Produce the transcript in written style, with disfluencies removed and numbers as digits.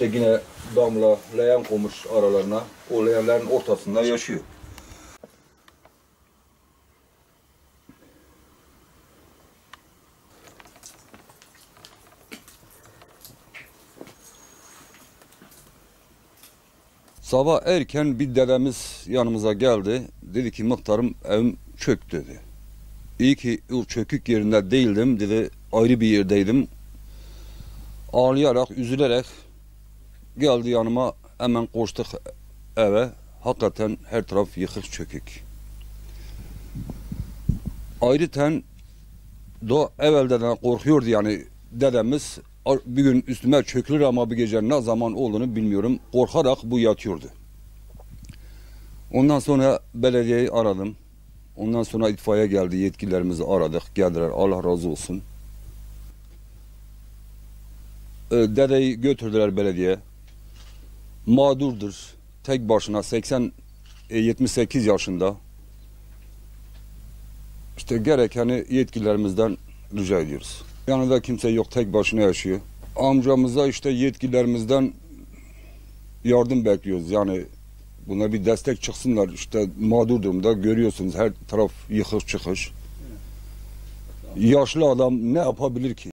İşte yine damla, leğen koymuş aralarına. O leğenlerin ortasında yaşıyor. Sabah erken bir dedemiz yanımıza geldi. Dedi ki muhtarım evim çöktü dedi. İyi ki o çökük yerinde değildim dedi. Ayrı bir yerdeydim. Ağlayarak, üzülerek geldi yanıma. Hemen koştuk eve. Hakikaten her taraf yıkık çökük. Ayrıca da evvelden korkuyordu yani dedemiz. Bir gün üstüme çökülür ama bir gece ne zaman olduğunu bilmiyorum. Korkarak bu yatıyordu. Ondan sonra belediyeyi aradım. Ondan sonra itfaiye geldi. Yetkililerimizi aradık. Geldiler. Allah razı olsun. Dedeyi götürdüler belediye. Mağdurdur. Tek başına 78 yaşında. İşte gerekeni yetkililerimizden rica ediyoruz. Yanında kimse yok. Tek başına yaşıyor. Amcamıza işte yetkililerimizden yardım bekliyoruz. Yani buna bir destek çıksınlar. İşte mağdur durumda görüyorsunuz her taraf yıkık çıkış. Yaşlı adam ne yapabilir ki?